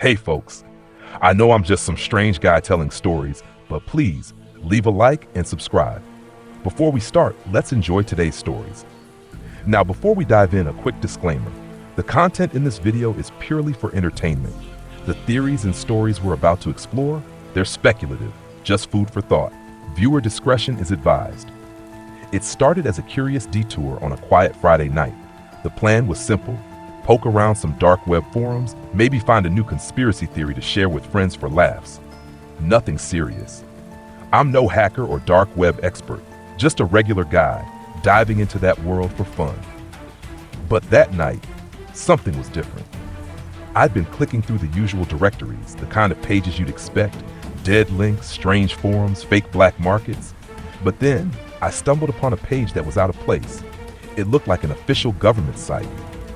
Hey folks, I know I'm just some strange guy telling stories, but please leave a like and subscribe. Before we start, let's enjoy today's stories. Now, before we dive in, a quick disclaimer. The content in this video is purely for entertainment. The theories and stories we're about to explore, they're speculative, just food for thought. Viewer discretion is advised. It started as a curious detour on a quiet Friday night. The plan was simple: poke around some dark web forums, maybe find a new conspiracy theory to share with friends for laughs. Nothing serious. I'm no hacker or dark web expert, just a regular guy diving into that world for fun. But that night, something was different. I'd been clicking through the usual directories, the kind of pages you'd expect, dead links, strange forums, fake black markets. But then, I stumbled upon a page that was out of place. It looked like an official government site,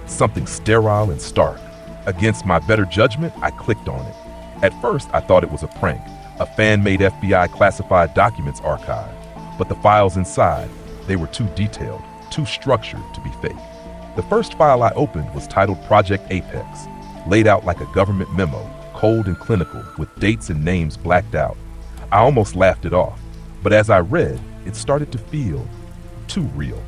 something sterile and stark. Against my better judgment, I clicked on it. At first, I thought it was a prank, a fan-made FBI classified documents archive. But the files inside, they were too detailed, too structured to be fake. The first file I opened was titled Project Apex, laid out like a government memo, cold and clinical, with dates and names blacked out. I almost laughed it off, but as I read, it started to feel too real.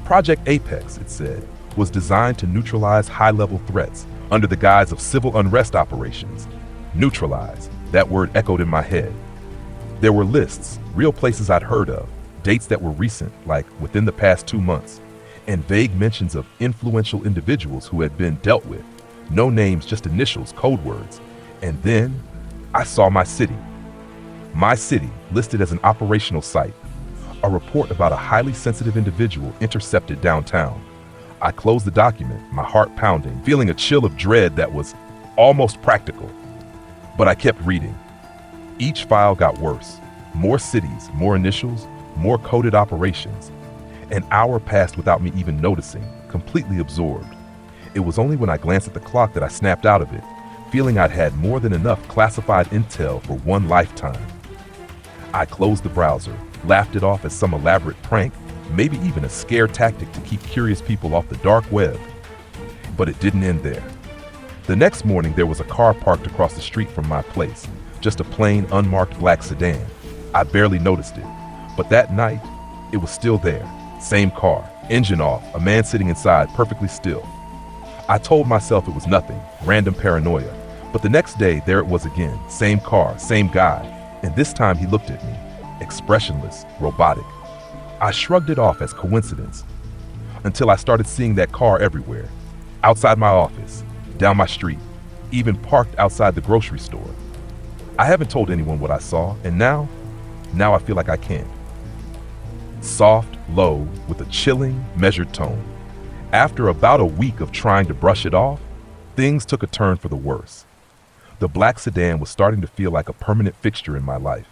Project Apex, it said, was designed to neutralize high-level threats under the guise of civil unrest operations. Neutralize, that word echoed in my head. There were lists, real places I'd heard of, dates that were recent, like within the past 2 months, and vague mentions of influential individuals who had been dealt with. No names, just initials, code words. And then I saw my city. My city listed as an operational site. A report about a highly sensitive individual intercepted downtown. I closed the document, my heart pounding, feeling a chill of dread that was almost practical. But I kept reading. Each file got worse. More cities, more initials, more coded operations. An hour passed without me even noticing, completely absorbed. It was only when I glanced at the clock that I snapped out of it, feeling I'd had more than enough classified intel for one lifetime. I closed the browser, laughed it off as some elaborate prank, maybe even a scare tactic to keep curious people off the dark web. But it didn't end there. The next morning, there was a car parked across the street from my place, just a plain, unmarked black sedan. I barely noticed it, but that night, it was still there. Same car, engine off, a man sitting inside, perfectly still. I told myself it was nothing, random paranoia, but the next day, there it was again, same car, same guy, and this time he looked at me, expressionless, robotic. I shrugged it off as coincidence, until I started seeing that car everywhere, outside my office, down my street, even parked outside the grocery store. I haven't told anyone what I saw, and now I feel like I can. Soft, low, with a chilling, measured tone. After about a week of trying to brush it off, things took a turn for the worse. The black sedan was starting to feel like a permanent fixture in my life.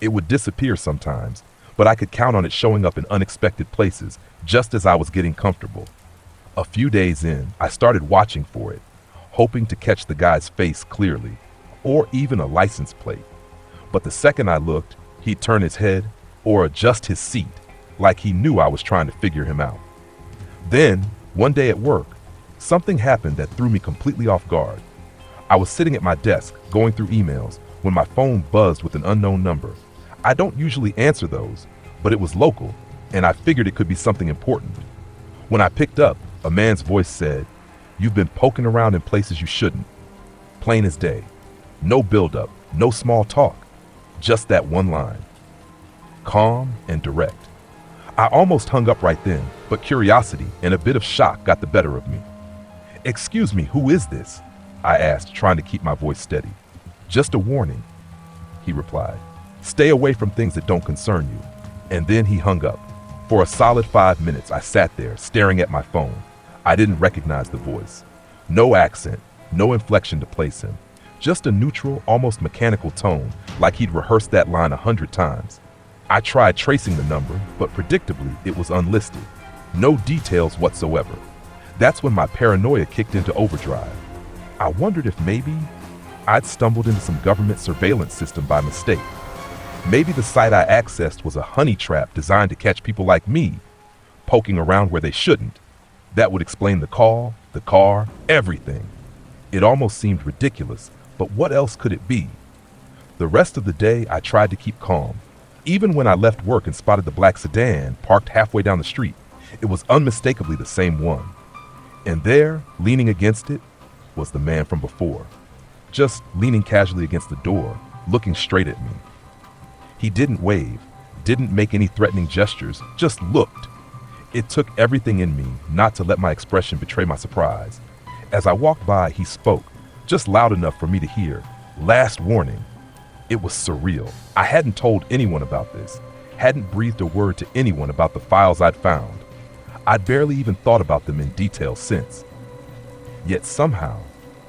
It would disappear sometimes, but I could count on it showing up in unexpected places just as I was getting comfortable. A few days in, I started watching for it, hoping to catch the guy's face clearly, or even a license plate. But the second I looked, he'd turn his head or adjust his seat, like he knew I was trying to figure him out. Then, one day at work, something happened that threw me completely off guard. I was sitting at my desk, going through emails, when my phone buzzed with an unknown number. I don't usually answer those, but it was local, and I figured it could be something important. When I picked up, a man's voice said, "You've been poking around in places you shouldn't." Plain as day. No build-up, no small talk, just that one line. Calm and direct. I almost hung up right then, but curiosity and a bit of shock got the better of me. "Excuse me, who is this?" I asked, trying to keep my voice steady. "Just a warning," he replied. "Stay away from things that don't concern you." And then he hung up. For a solid 5 minutes, I sat there, staring at my phone. I didn't recognize the voice. No accent, no inflection to place him. Just a neutral, almost mechanical tone, like he'd rehearsed that line 100 times. I tried tracing the number, but predictably, it was unlisted. No details whatsoever. That's when my paranoia kicked into overdrive. I wondered if maybe I'd stumbled into some government surveillance system by mistake. Maybe the site I accessed was a honey trap designed to catch people like me, poking around where they shouldn't. That would explain the call, the car, everything. It almost seemed ridiculous, but what else could it be? The rest of the day, I tried to keep calm. Even when I left work and spotted the black sedan parked halfway down the street, it was unmistakably the same one. And there, leaning against it, was the man from before, just leaning casually against the door, looking straight at me. He didn't wave, didn't make any threatening gestures, just looked. It took everything in me not to let my expression betray my surprise. As I walked by, he spoke, just loud enough for me to hear. Last warning. It was surreal. I hadn't told anyone about this, hadn't breathed a word to anyone about the files I'd found. I'd barely even thought about them in detail since. Yet somehow,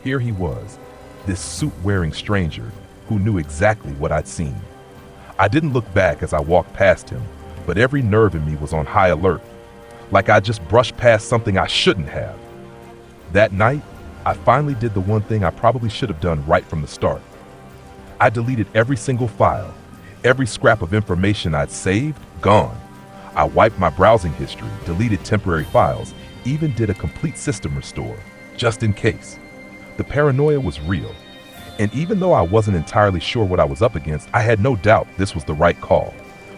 here he was, this suit-wearing stranger who knew exactly what I'd seen. I didn't look back as I walked past him, but every nerve in me was on high alert, like I just brushed past something I shouldn't have. That night, I finally did the one thing I probably should have done right from the start. I deleted every single file, every scrap of information I'd saved, gone. I wiped my browsing history, deleted temporary files, even did a complete system restore, just in case. The paranoia was real. And even though I wasn't entirely sure what I was up against, I had no doubt this was the right call.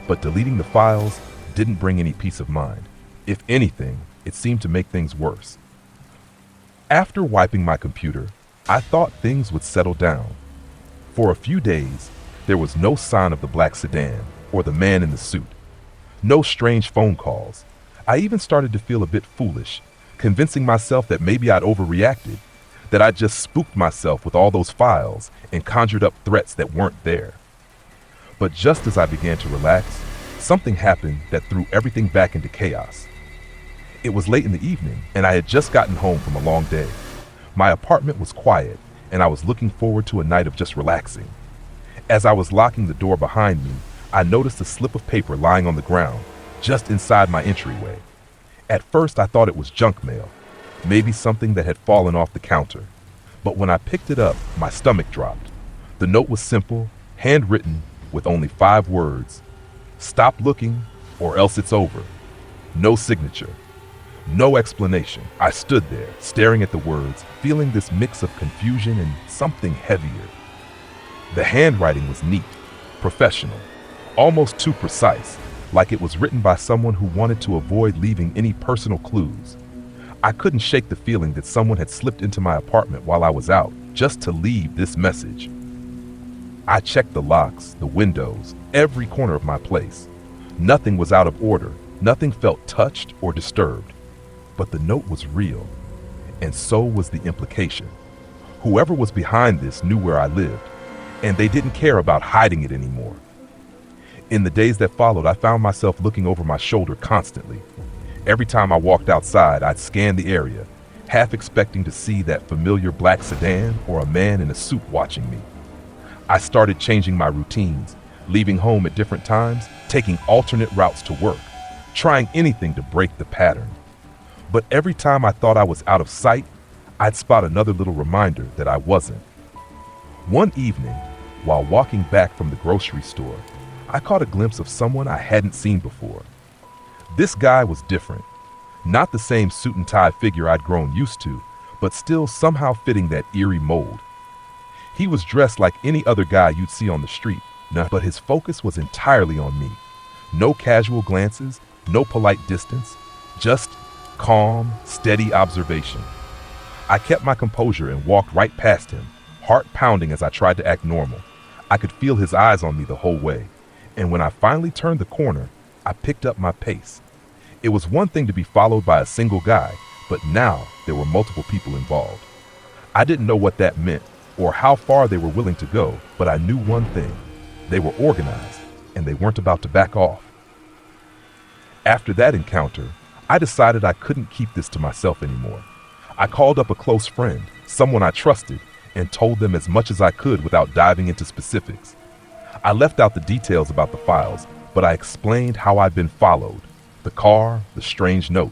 But deleting the files didn't bring any peace of mind. If anything, it seemed to make things worse. After wiping my computer, I thought things would settle down. For a few days, there was no sign of the black sedan or the man in the suit. No strange phone calls. I even started to feel a bit foolish, convincing myself that maybe I'd overreacted, that I'd just spooked myself with all those files and conjured up threats that weren't there. But just as I began to relax, something happened that threw everything back into chaos. It was late in the evening, and I had just gotten home from a long day. My apartment was quiet, and I was looking forward to a night of just relaxing. As I was locking the door behind me, I noticed a slip of paper lying on the ground, just inside my entryway. At first, I thought it was junk mail, maybe something that had fallen off the counter. But when I picked it up, my stomach dropped. The note was simple, handwritten, with only 5 words. Stop looking, or else it's over. No signature. No explanation. I stood there, staring at the words, feeling this mix of confusion and something heavier. The handwriting was neat, professional, almost too precise, like it was written by someone who wanted to avoid leaving any personal clues. I couldn't shake the feeling that someone had slipped into my apartment while I was out, just to leave this message. I checked the locks, the windows, every corner of my place. Nothing was out of order, nothing felt touched or disturbed. But the note was real, and so was the implication. Whoever was behind this knew where I lived, and they didn't care about hiding it anymore. In the days that followed, I found myself looking over my shoulder constantly. Every time I walked outside, I'd scan the area, half expecting to see that familiar black sedan or a man in a suit watching me. I started changing my routines, leaving home at different times, taking alternate routes to work, trying anything to break the pattern. But every time I thought I was out of sight, I'd spot another little reminder that I wasn't. One evening, while walking back from the grocery store, I caught a glimpse of someone I hadn't seen before. This guy was different. Not the same suit and tie figure I'd grown used to, but still somehow fitting that eerie mold. He was dressed like any other guy you'd see on the street, but his focus was entirely on me. No casual glances, no polite distance, just calm, steady observation. I kept my composure and walked right past him, heart pounding as I tried to act normal. I could feel his eyes on me the whole way, and when I finally turned the corner, I picked up my pace. It was one thing to be followed by a single guy, but now there were multiple people involved. I didn't know what that meant or how far they were willing to go, but I knew one thing. They were organized, and they weren't about to back off. After that encounter, I decided I couldn't keep this to myself anymore. I called up a close friend, someone I trusted, and told them as much as I could without diving into specifics. I left out the details about the files, but I explained how I'd been followed, the car, the strange note.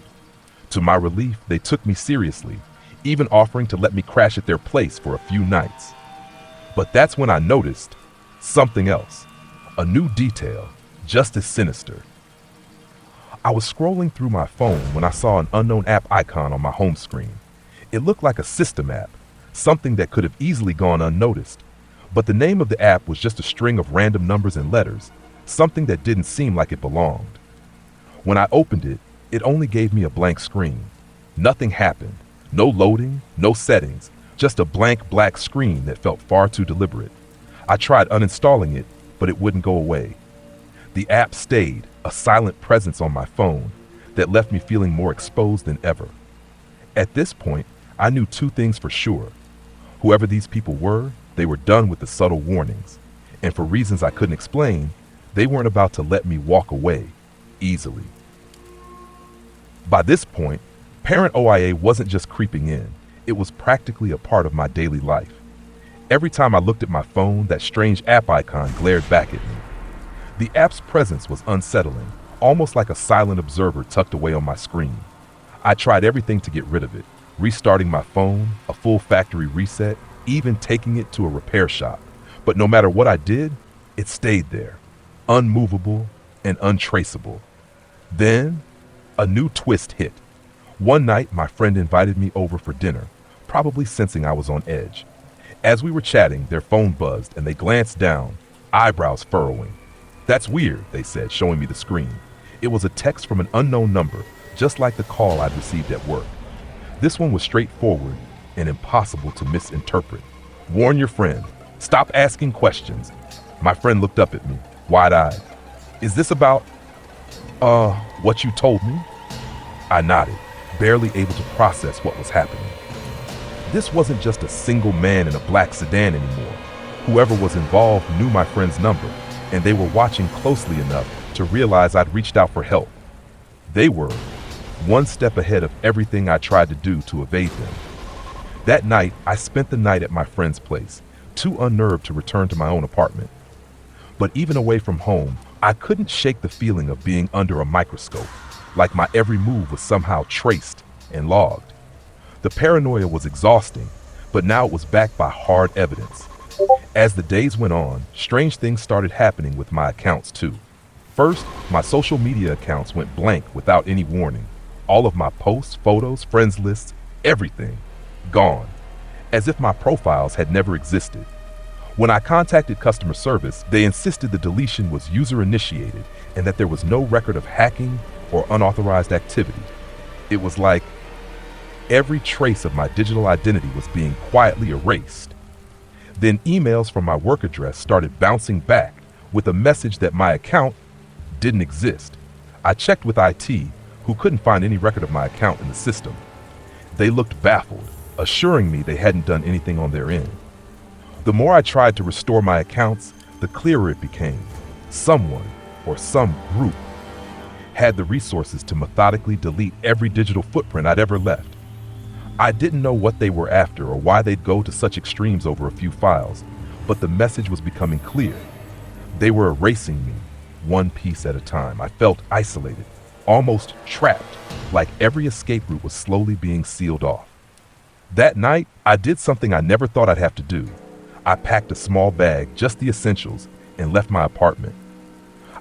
To my relief, they took me seriously, even offering to let me crash at their place for a few nights. But that's when I noticed something else, a new detail, just as sinister. I was scrolling through my phone when I saw an unknown app icon on my home screen. It looked like a system app, something that could have easily gone unnoticed. But the name of the app was just a string of random numbers and letters, something that didn't seem like it belonged. When I opened it, it only gave me a blank screen. Nothing happened. No loading, no settings, just a blank black screen that felt far too deliberate. I tried uninstalling it, but it wouldn't go away. The app stayed, a silent presence on my phone that left me feeling more exposed than ever. At this point, I knew two things for sure. Whoever these people were, they were done with the subtle warnings. And for reasons I couldn't explain, they weren't about to let me walk away easily. By this point, Parent OIA wasn't just creeping in, it was practically a part of my daily life. Every time I looked at my phone, that strange app icon glared back at me. The app's presence was unsettling, almost like a silent observer tucked away on my screen. I tried everything to get rid of it, restarting my phone, a full factory reset, even taking it to a repair shop. But no matter what I did, it stayed there, unmovable and untraceable. Then, a new twist hit. One night, my friend invited me over for dinner, probably sensing I was on edge. As we were chatting, their phone buzzed and they glanced down, eyebrows furrowing. "That's weird," they said, showing me the screen. It was a text from an unknown number, just like the call I'd received at work. This one was straightforward and impossible to misinterpret. "Warn your friend. Stop asking questions." My friend looked up at me, wide-eyed. "Is this about, what you told me?" I nodded, barely able to process what was happening. This wasn't just a single man in a black sedan anymore. Whoever was involved knew my friend's number, and they were watching closely enough to realize I'd reached out for help. They were one step ahead of everything I tried to do to evade them. That night, I spent the night at my friend's place, too unnerved to return to my own apartment. But even away from home, I couldn't shake the feeling of being under a microscope, like my every move was somehow traced and logged. The paranoia was exhausting, but now it was backed by hard evidence. As the days went on, strange things started happening with my accounts too. First, my social media accounts went blank without any warning. All of my posts, photos, friends lists, everything, gone, as if my profiles had never existed. When I contacted customer service, they insisted the deletion was user-initiated and that there was no record of hacking or unauthorized activity. It was like every trace of my digital identity was being quietly erased. Then emails from my work address started bouncing back with a message that my account didn't exist. I checked with IT, who couldn't find any record of my account in the system. They looked baffled, assuring me they hadn't done anything on their end. The more I tried to restore my accounts, the clearer it became. Someone, or some group, had the resources to methodically delete every digital footprint I'd ever left. I didn't know what they were after or why they'd go to such extremes over a few files, but the message was becoming clear. They were erasing me, one piece at a time. I felt isolated, almost trapped, like every escape route was slowly being sealed off. That night, I did something I never thought I'd have to do. I packed a small bag, just the essentials, and left my apartment.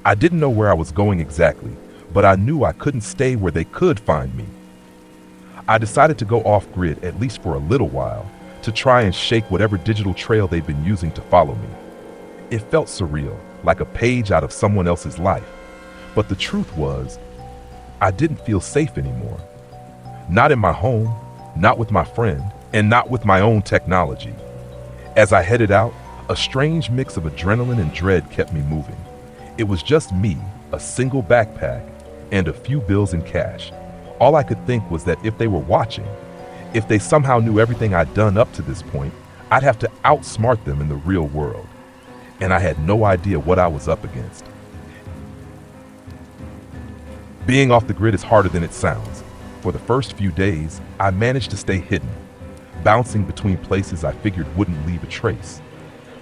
I didn't know where I was going exactly, but I knew I couldn't stay where they could find me. I decided to go off-grid, at least for a little while, to try and shake whatever digital trail they'd been using to follow me. It felt surreal, like a page out of someone else's life. But the truth was, I didn't feel safe anymore. Not in my home, not with my friend, and not with my own technology. As I headed out, a strange mix of adrenaline and dread kept me moving. It was just me, a single backpack, and a few bills in cash. All I could think was that if they were watching, if they somehow knew everything I'd done up to this point, I'd have to outsmart them in the real world. And I had no idea what I was up against. Being off the grid is harder than it sounds. For the first few days, I managed to stay hidden, bouncing between places I figured wouldn't leave a trace.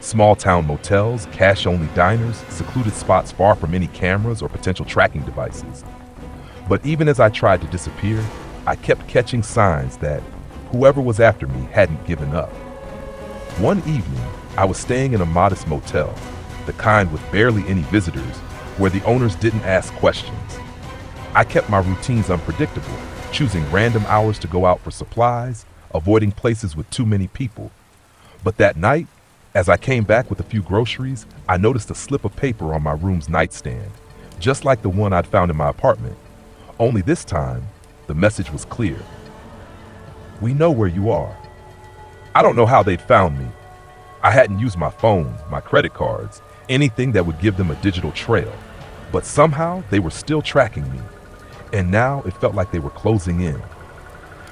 Small town motels, cash-only diners, secluded spots far from any cameras or potential tracking devices. But even as I tried to disappear, I kept catching signs that whoever was after me hadn't given up. One evening, I was staying in a modest motel, the kind with barely any visitors, where the owners didn't ask questions. I kept my routines unpredictable, choosing random hours to go out for supplies, avoiding places with too many people. But that night, as I came back with a few groceries, I noticed a slip of paper on my room's nightstand, just like the one I'd found in my apartment. Only this time, the message was clear. We know where you are. I don't know how they'd found me. I hadn't used my phone, my credit cards, anything that would give them a digital trail. But somehow they were still tracking me. And now it felt like they were closing in.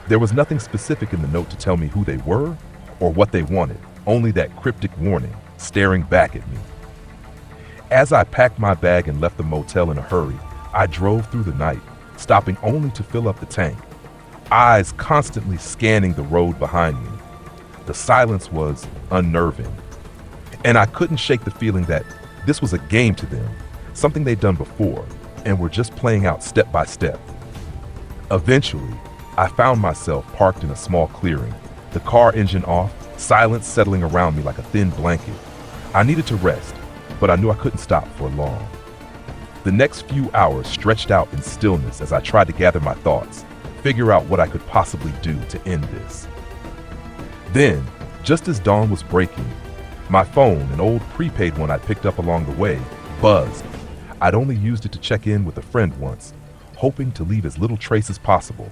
There was nothing specific in the note to tell me who they were or what they wanted, only that cryptic warning staring back at me. As I packed my bag and left the motel in a hurry, I drove through the night, stopping only to fill up the tank, eyes constantly scanning the road behind me. The silence was unnerving, and I couldn't shake the feeling that this was a game to them, something they'd done before, and were just playing out step by step. Eventually, I found myself parked in a small clearing, the car engine off, silence settling around me like a thin blanket. I needed to rest, but I knew I couldn't stop for long. The next few hours stretched out in stillness as I tried to gather my thoughts, figure out what I could possibly do to end this. Then, just as dawn was breaking, my phone, an old prepaid one I picked up along the way, buzzed. I'd only used it to check in with a friend once, hoping to leave as little trace as possible.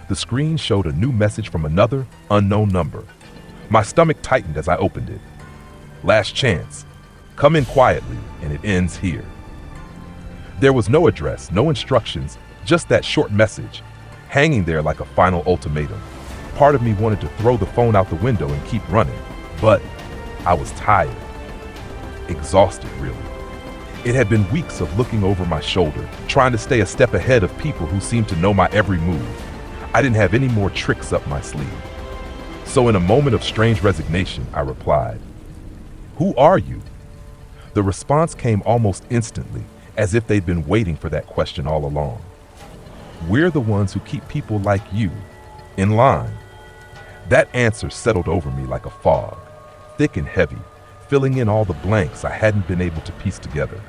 The screen showed a new message from another, unknown number. My stomach tightened as I opened it. Last chance. Come in quietly, and it ends here. There was no address, no instructions, just that short message, hanging there like a final ultimatum. Part of me wanted to throw the phone out the window and keep running, but I was tired. Exhausted, really. It had been weeks of looking over my shoulder, trying to stay a step ahead of people who seemed to know my every move. I didn't have any more tricks up my sleeve. So in a moment of strange resignation, I replied, "Who are you?" The response came almost instantly, as if they'd been waiting for that question all along. "We're the ones who keep people like you in line." That answer settled over me like a fog, thick and heavy, filling in all the blanks I hadn't been able to piece together.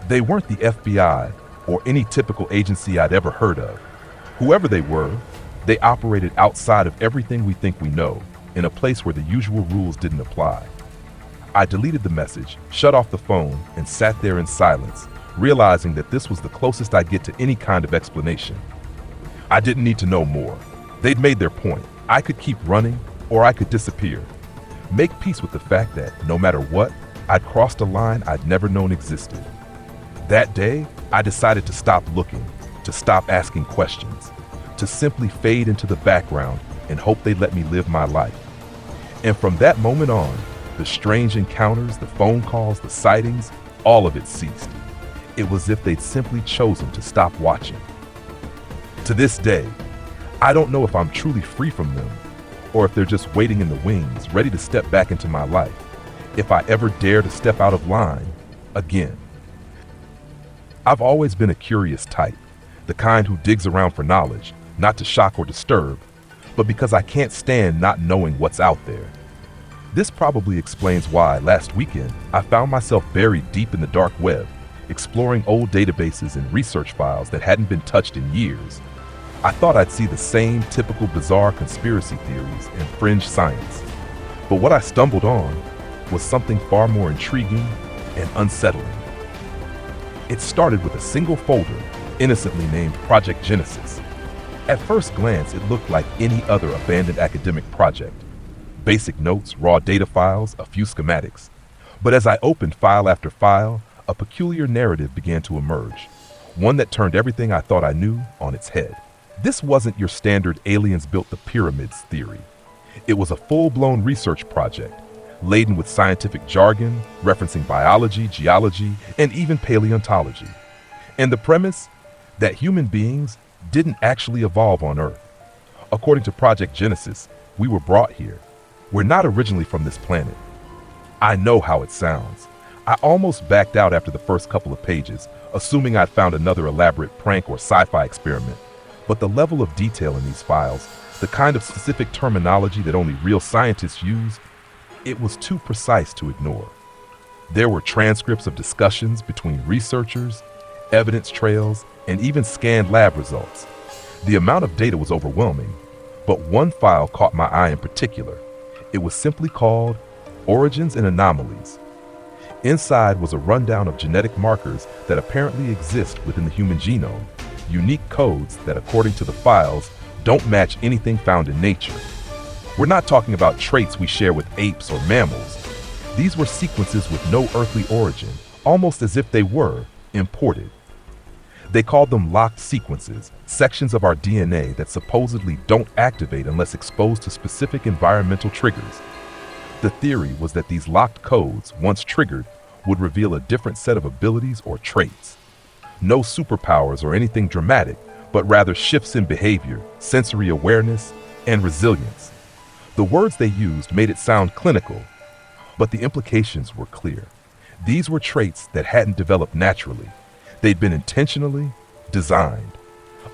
They weren't the FBI or any typical agency I'd ever heard of. Whoever they were, they operated outside of everything we think we know, in a place where the usual rules didn't apply. I deleted the message, shut off the phone, and sat there in silence, realizing that this was the closest I'd get to any kind of explanation. I didn't need to know more. They'd made their point. I could keep running, or I could disappear. Make peace with the fact that, no matter what, I'd crossed a line I'd never known existed. That day, I decided to stop looking, to stop asking questions, to simply fade into the background and hope they'd let me live my life. And from that moment on, the strange encounters, the phone calls, the sightings, all of it ceased. It was as if they'd simply chosen to stop watching. To this day, I don't know if I'm truly free from them, or if they're just waiting in the wings, ready to step back into my life, if I ever dare to step out of line again. I've always been a curious type, the kind who digs around for knowledge, not to shock or disturb, but because I can't stand not knowing what's out there. This probably explains why, last weekend, I found myself buried deep in the dark web, exploring old databases and research files that hadn't been touched in years. I thought I'd see the same typical bizarre conspiracy theories and fringe science. But what I stumbled on was something far more intriguing and unsettling. It started with a single folder, innocently named Project Genesis. At first glance, it looked like any other abandoned academic project. Basic notes, raw data files, a few schematics. But as I opened file after file, a peculiar narrative began to emerge, one that turned everything I thought I knew on its head. This wasn't your standard aliens built the pyramids theory. It was a full-blown research project, laden with scientific jargon, referencing biology, geology, and even paleontology. And the premise? That human beings didn't actually evolve on Earth. According to Project Genesis, we were brought here. We're not originally from this planet. I know how it sounds. I almost backed out after the first couple of pages, assuming I'd found another elaborate prank or sci-fi experiment. But the level of detail in these files, the kind of specific terminology that only real scientists use, it was too precise to ignore. There were transcripts of discussions between researchers, evidence trails, and even scanned lab results. The amount of data was overwhelming, But one file caught my eye in particular. It was simply called Origins and Anomalies. Inside was a rundown of genetic markers that apparently exist within the human genome, unique codes that, according to the files, don't match anything found in nature. We're not talking about traits we share with apes or mammals. These were sequences with no earthly origin, almost as if they were imported. They called them locked sequences, sections of our DNA that supposedly don't activate unless exposed to specific environmental triggers. The theory was that these locked codes, once triggered, would reveal a different set of abilities or traits. No superpowers or anything dramatic, but rather shifts in behavior, sensory awareness, and resilience. The words they used made it sound clinical, but the implications were clear. These were traits that hadn't developed naturally. They'd been intentionally designed.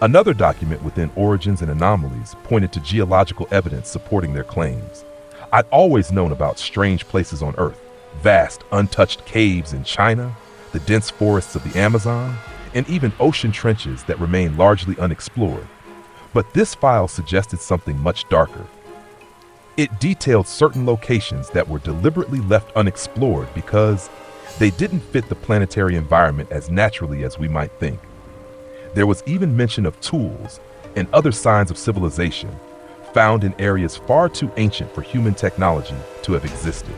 Another document within Origins and Anomalies pointed to geological evidence supporting their claims. I'd always known about strange places on Earth, vast, untouched caves in China, the dense forests of the Amazon, and even ocean trenches that remain largely unexplored. But this file suggested something much darker. It detailed certain locations that were deliberately left unexplored because they didn't fit the planetary environment as naturally as we might think. There was even mention of tools and other signs of civilization found in areas far too ancient for human technology to have existed.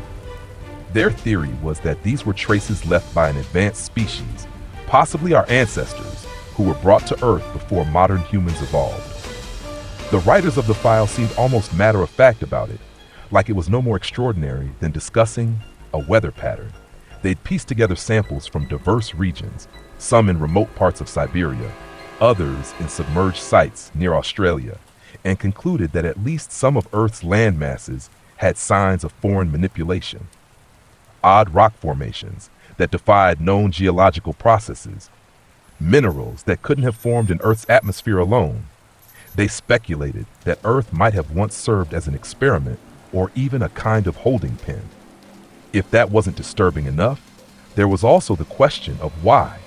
Their theory was that these were traces left by an advanced species, possibly our ancestors, who were brought to Earth before modern humans evolved. The writers of the file seemed almost matter-of-fact about it, like it was no more extraordinary than discussing a weather pattern. They'd pieced together samples from diverse regions, some in remote parts of Siberia, others in submerged sites near Australia, and concluded that at least some of Earth's land masses had signs of foreign manipulation. Odd rock formations that defied known geological processes, minerals that couldn't have formed in Earth's atmosphere alone. They speculated that Earth might have once served as an experiment or even a kind of holding pen. If that wasn't disturbing enough, there was also the question of why.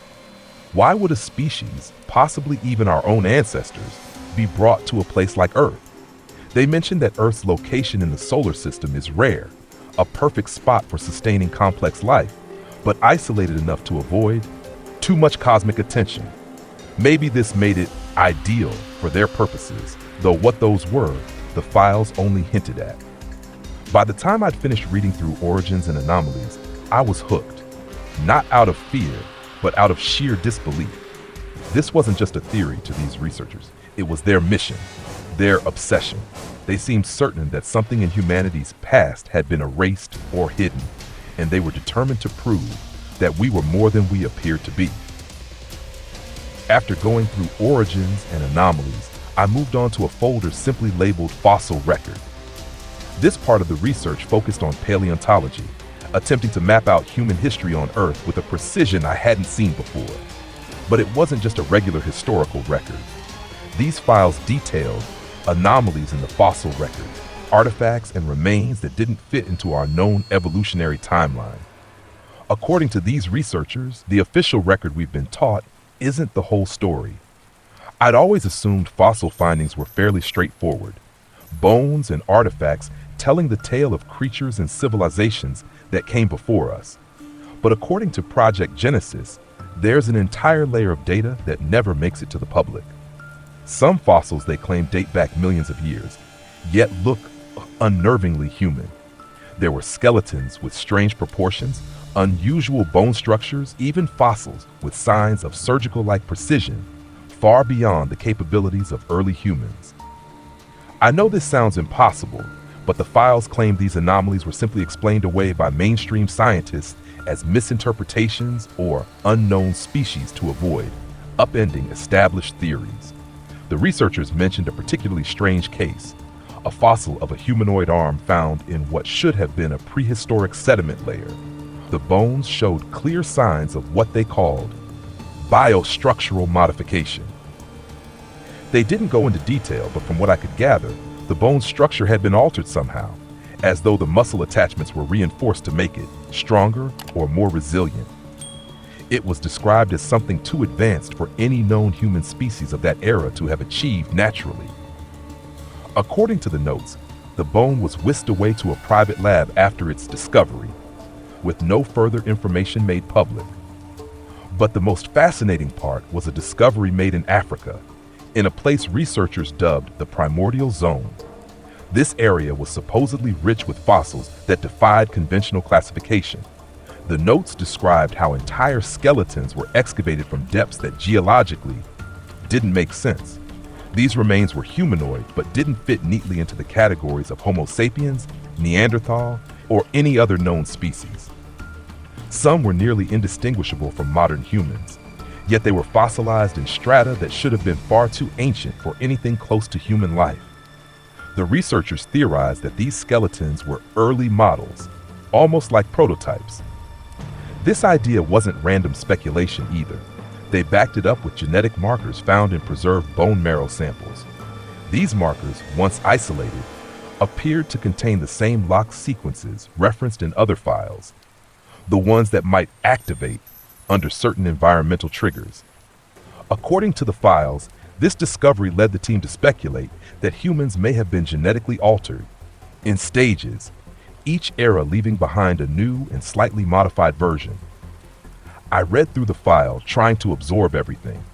Why would a species, possibly even our own ancestors, be brought to a place like Earth? They mentioned that Earth's location in the solar system is rare, a perfect spot for sustaining complex life, but isolated enough to avoid too much cosmic attention. Maybe this made it ideal for their purposes, though what those were, the files only hinted at. By the time I'd finished reading through Origins and Anomalies, I was hooked. Not out of fear, but out of sheer disbelief. This wasn't just a theory to these researchers. It was their mission, their obsession. They seemed certain that something in humanity's past had been erased or hidden, and they were determined to prove that we were more than we appeared to be. After going through Origins and Anomalies, I moved on to a folder simply labeled Fossil Record. This part of the research focused on paleontology, attempting to map out human history on Earth with a precision I hadn't seen before. But it wasn't just a regular historical record. These files detailed anomalies in the fossil record, artifacts and remains that didn't fit into our known evolutionary timeline. According to these researchers, the official record we've been taught isn't the whole story. I'd always assumed fossil findings were fairly straightforward. Bones and artifacts telling the tale of creatures and civilizations that came before us. But according to Project Genesis, there's an entire layer of data that never makes it to the public. Some fossils they claim date back millions of years, yet look unnervingly human. There were skeletons with strange proportions, unusual bone structures, even fossils with signs of surgical-like precision, far beyond the capabilities of early humans. I know this sounds impossible, but the files claim these anomalies were simply explained away by mainstream scientists as misinterpretations or unknown species to avoid, upending established theories. The researchers mentioned a particularly strange case, a fossil of a humanoid arm found in what should have been a prehistoric sediment layer. The bones showed clear signs of what they called biostructural modification. They didn't go into detail, but from what I could gather, the bone structure had been altered somehow, as though the muscle attachments were reinforced to make it stronger or more resilient. It was described as something too advanced for any known human species of that era to have achieved naturally. According to the notes, the bone was whisked away to a private lab after its discovery, with no further information made public. But the most fascinating part was a discovery made in Africa, in a place researchers dubbed the Primordial Zone. This area was supposedly rich with fossils that defied conventional classification. The notes described how entire skeletons were excavated from depths that geologically didn't make sense. These remains were humanoid but didn't fit neatly into the categories of Homo sapiens, Neanderthal, or any other known species. Some were nearly indistinguishable from modern humans, yet they were fossilized in strata that should have been far too ancient for anything close to human life. The researchers theorized that these skeletons were early models, almost like prototypes. This idea wasn't random speculation either. They backed it up with genetic markers found in preserved bone marrow samples. These markers, once isolated, appeared to contain the same locked sequences referenced in other files, the ones that might activate under certain environmental triggers. According to the files, this discovery led the team to speculate that humans may have been genetically altered in stages, each era leaving behind a new and slightly modified version. I read through the file, trying to absorb everything.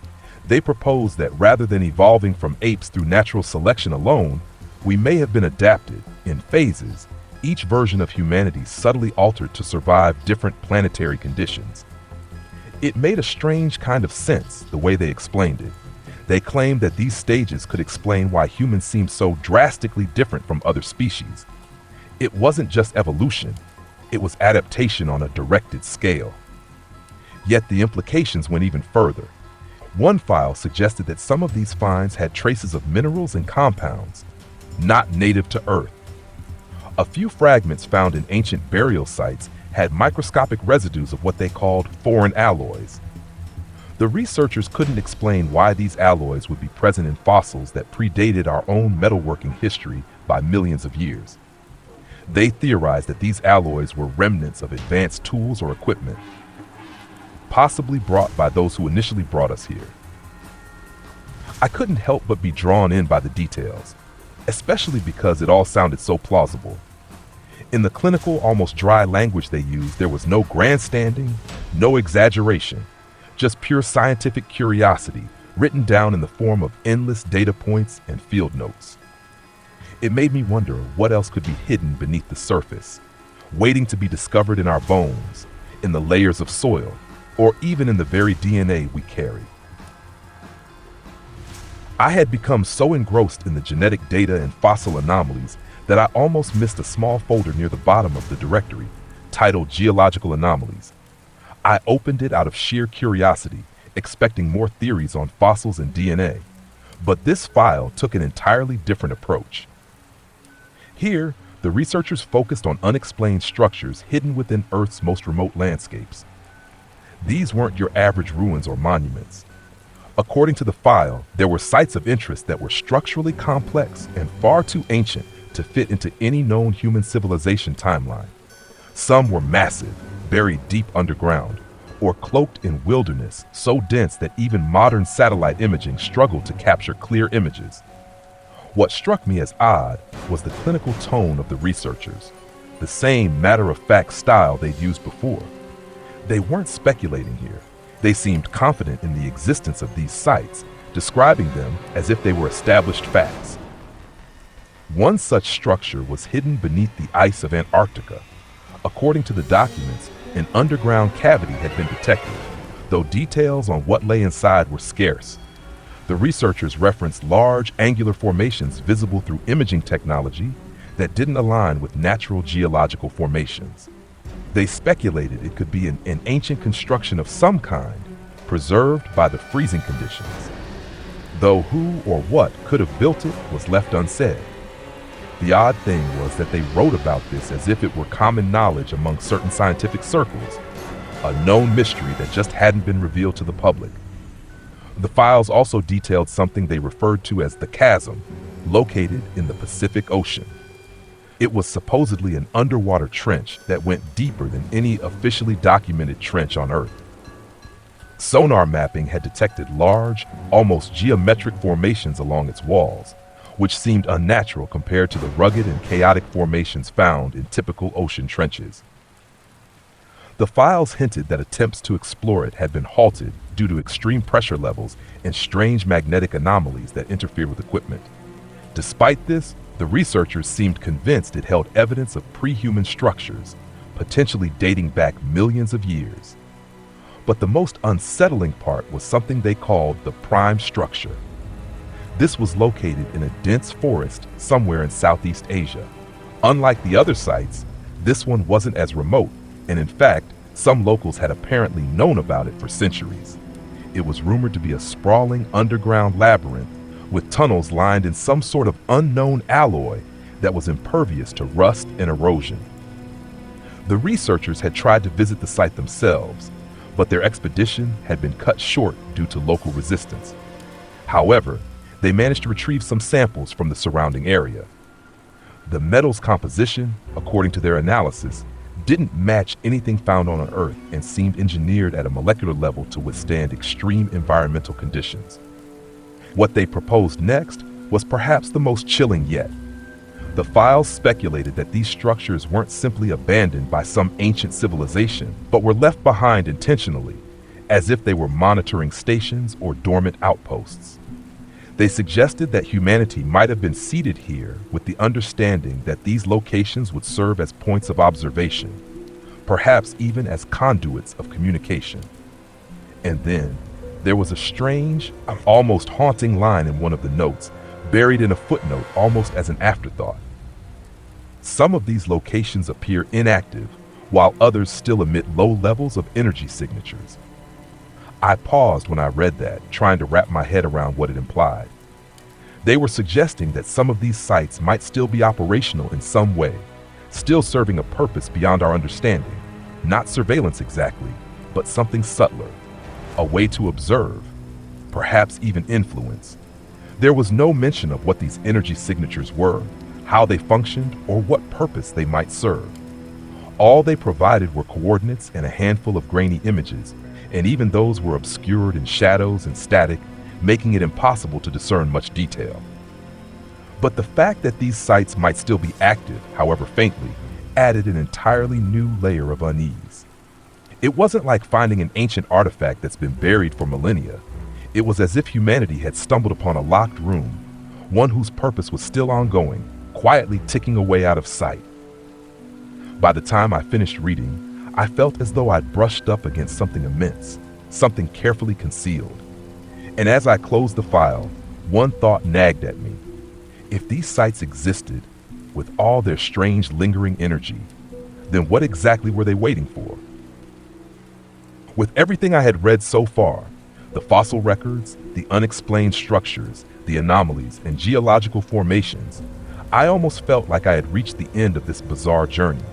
They proposed that rather than evolving from apes through natural selection alone, we may have been adapted, in phases, each version of humanity subtly altered to survive different planetary conditions. It made a strange kind of sense, the way they explained it. They claimed that these stages could explain why humans seem so drastically different from other species. It wasn't just evolution, it was adaptation on a directed scale. Yet the implications went even further. One file suggested that some of these finds had traces of minerals and compounds, not native to Earth. A few fragments found in ancient burial sites had microscopic residues of what they called foreign alloys. The researchers couldn't explain why these alloys would be present in fossils that predated our own metalworking history by millions of years. They theorized that these alloys were remnants of advanced tools or equipment, possibly brought by those who initially brought us here. I couldn't help but be drawn in by the details, especially because it all sounded so plausible. In the clinical, almost dry language they used, there was no grandstanding, no exaggeration, just pure scientific curiosity written down in the form of endless data points and field notes. It made me wonder what else could be hidden beneath the surface, waiting to be discovered in our bones, in the layers of soil, or even in the very DNA we carry. I had become so engrossed in the genetic data and fossil anomalies that I almost missed a small folder near the bottom of the directory titled Geological Anomalies. I opened it out of sheer curiosity, expecting more theories on fossils and DNA, but this file took an entirely different approach. Here, the researchers focused on unexplained structures hidden within Earth's most remote landscapes. These weren't your average ruins or monuments. According to the file, there were sites of interest that were structurally complex and far too ancient to fit into any known human civilization timeline. Some were massive, buried deep underground, or cloaked in wilderness so dense that even modern satellite imaging struggled to capture clear images. What struck me as odd was the clinical tone of the researchers, the same matter-of-fact style they'd used before. They weren't speculating here. They seemed confident in the existence of these sites, describing them as if they were established facts. One such structure was hidden beneath the ice of Antarctica. According to the documents, an underground cavity had been detected, though details on what lay inside were scarce. The researchers referenced large angular formations visible through imaging technology that didn't align with natural geological formations. They speculated it could be an ancient construction of some kind, preserved by the freezing conditions. Though who or what could have built it was left unsaid. The odd thing was that they wrote about this as if it were common knowledge among certain scientific circles, a known mystery that just hadn't been revealed to the public. The files also detailed something they referred to as the chasm, located in the Pacific Ocean. It was supposedly an underwater trench that went deeper than any officially documented trench on Earth. Sonar mapping had detected large, almost geometric formations along its walls, which seemed unnatural compared to the rugged and chaotic formations found in typical ocean trenches. The files hinted that attempts to explore it had been halted due to extreme pressure levels and strange magnetic anomalies that interfered with equipment. Despite this, the researchers seemed convinced it held evidence of pre-human structures, potentially dating back millions of years. But the most unsettling part was something they called the prime structure. This was located in a dense forest somewhere in Southeast Asia. Unlike the other sites, this one wasn't as remote, and in fact, some locals had apparently known about it for centuries. It was rumored to be a sprawling underground labyrinth with tunnels lined in some sort of unknown alloy that was impervious to rust and erosion. The researchers had tried to visit the site themselves, but their expedition had been cut short due to local resistance. However, they managed to retrieve some samples from the surrounding area. The metal's composition, according to their analysis, didn't match anything found on Earth and seemed engineered at a molecular level to withstand extreme environmental conditions. What they proposed next was perhaps the most chilling yet. The files speculated that these structures weren't simply abandoned by some ancient civilization, but were left behind intentionally, as if they were monitoring stations or dormant outposts. They suggested that humanity might have been seated here with the understanding that these locations would serve as points of observation, perhaps even as conduits of communication. And then, there was a strange, almost haunting line in one of the notes, buried in a footnote almost as an afterthought. Some of these locations appear inactive, while others still emit low levels of energy signatures. I paused when I read that, trying to wrap my head around what it implied. They were suggesting that some of these sites might still be operational in some way, still serving a purpose beyond our understanding, not surveillance exactly, but something subtler, a way to observe, perhaps even influence. There was no mention of what these energy signatures were, how they functioned, or what purpose they might serve. All they provided were coordinates and a handful of grainy images, and even those were obscured in shadows and static, making it impossible to discern much detail. But the fact that these sites might still be active, however faintly, added an entirely new layer of unease. It wasn't like finding an ancient artifact that's been buried for millennia. It was as if humanity had stumbled upon a locked room, one whose purpose was still ongoing, quietly ticking away out of sight. By the time I finished reading, I felt as though I'd brushed up against something immense, something carefully concealed. And as I closed the file, one thought nagged at me. If these sites existed, with all their strange lingering energy, then what exactly were they waiting for? With everything I had read so far, the fossil records, the unexplained structures, the anomalies, and geological formations, I almost felt like I had reached the end of this bizarre journey.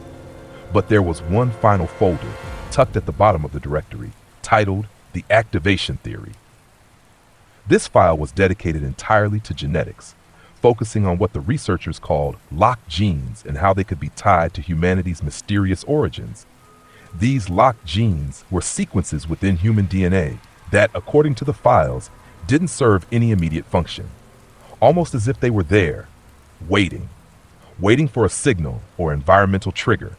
But there was one final folder, tucked at the bottom of the directory, titled The Activation Theory. This file was dedicated entirely to genetics, focusing on what the researchers called locked genes and how they could be tied to humanity's mysterious origins. These locked genes were sequences within human DNA that, according to the files, didn't serve any immediate function, almost as if they were there, waiting for a signal or environmental trigger.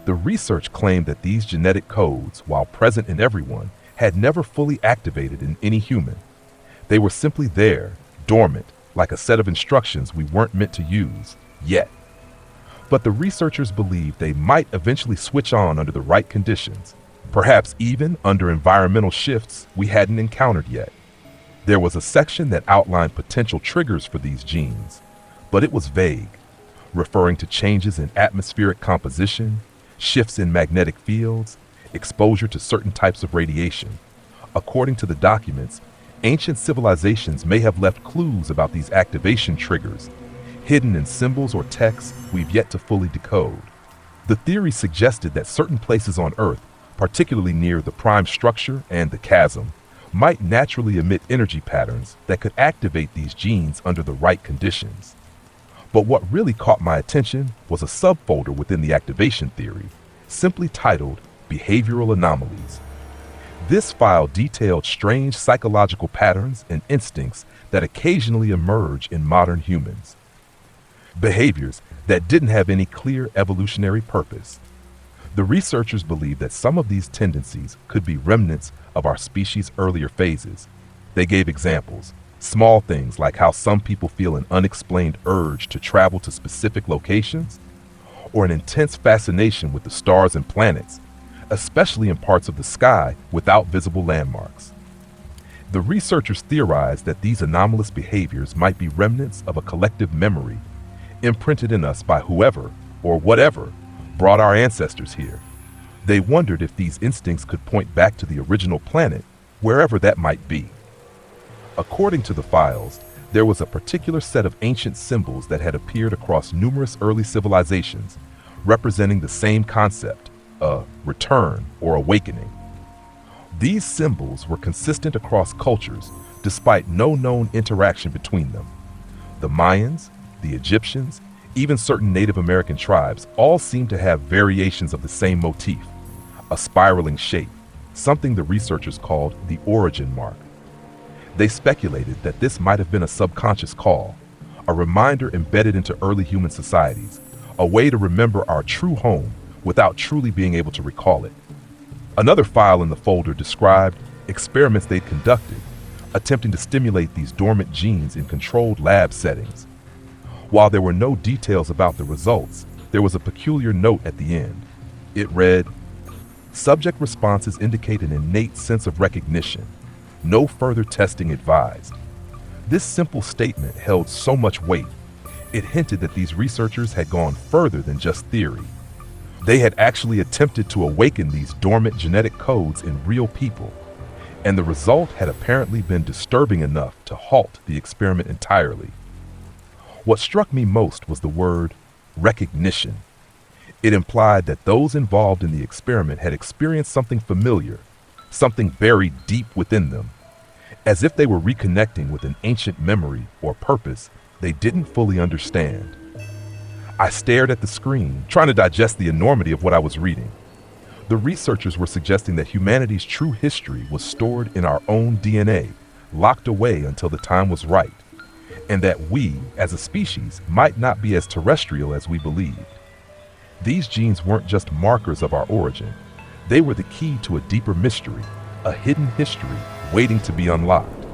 The research claimed that these genetic codes, while present in everyone, had never fully activated in any human. They were simply there, dormant, like a set of instructions we weren't meant to use, yet. But the researchers believed they might eventually switch on under the right conditions, perhaps even under environmental shifts we hadn't encountered yet. There was a section that outlined potential triggers for these genes, but it was vague, referring to changes in atmospheric composition, shifts in magnetic fields, exposure to certain types of radiation. According to the documents, ancient civilizations may have left clues about these activation triggers, hidden in symbols or texts we've yet to fully decode. The theory suggested that certain places on Earth, particularly near the prime structure and the chasm, might naturally emit energy patterns that could activate these genes under the right conditions. But what really caught my attention was a subfolder within the activation theory, simply titled Behavioral Anomalies. This file detailed strange psychological patterns and instincts that occasionally emerge in modern humans. Behaviors that didn't have any clear evolutionary purpose. The researchers believe that some of these tendencies could be remnants of our species' earlier phases. They gave examples, small things like how some people feel an unexplained urge to travel to specific locations, or an intense fascination with the stars and planets, especially in parts of the sky without visible landmarks. The researchers theorized that these anomalous behaviors might be remnants of a collective memory imprinted in us by whoever or whatever brought our ancestors here. They wondered if these instincts could point back to the original planet, wherever that might be. According to the files, there was a particular set of ancient symbols that had appeared across numerous early civilizations, representing the same concept, a return or awakening. These symbols were consistent across cultures, despite no known interaction between them. The Mayans, the Egyptians, even certain Native American tribes all seem to have variations of the same motif, a spiraling shape, something the researchers called the origin mark. They speculated that this might have been a subconscious call, a reminder embedded into early human societies, a way to remember our true home without truly being able to recall it. Another file in the folder described experiments they'd conducted, attempting to stimulate these dormant genes in controlled lab settings. While there were no details about the results, there was a peculiar note at the end. It read, "Subject responses indicate an innate sense of recognition. No further testing advised." This simple statement held so much weight. It hinted that these researchers had gone further than just theory. They had actually attempted to awaken these dormant genetic codes in real people, and the result had apparently been disturbing enough to halt the experiment entirely. What struck me most was the word recognition. It implied that those involved in the experiment had experienced something familiar, something buried deep within them, as if they were reconnecting with an ancient memory or purpose they didn't fully understand. I stared at the screen, trying to digest the enormity of what I was reading. The researchers were suggesting that humanity's true history was stored in our own DNA, locked away until the time was right, and that we, as a species, might not be as terrestrial as we believed. These genes weren't just markers of our origin. They were the key to a deeper mystery, a hidden history waiting to be unlocked.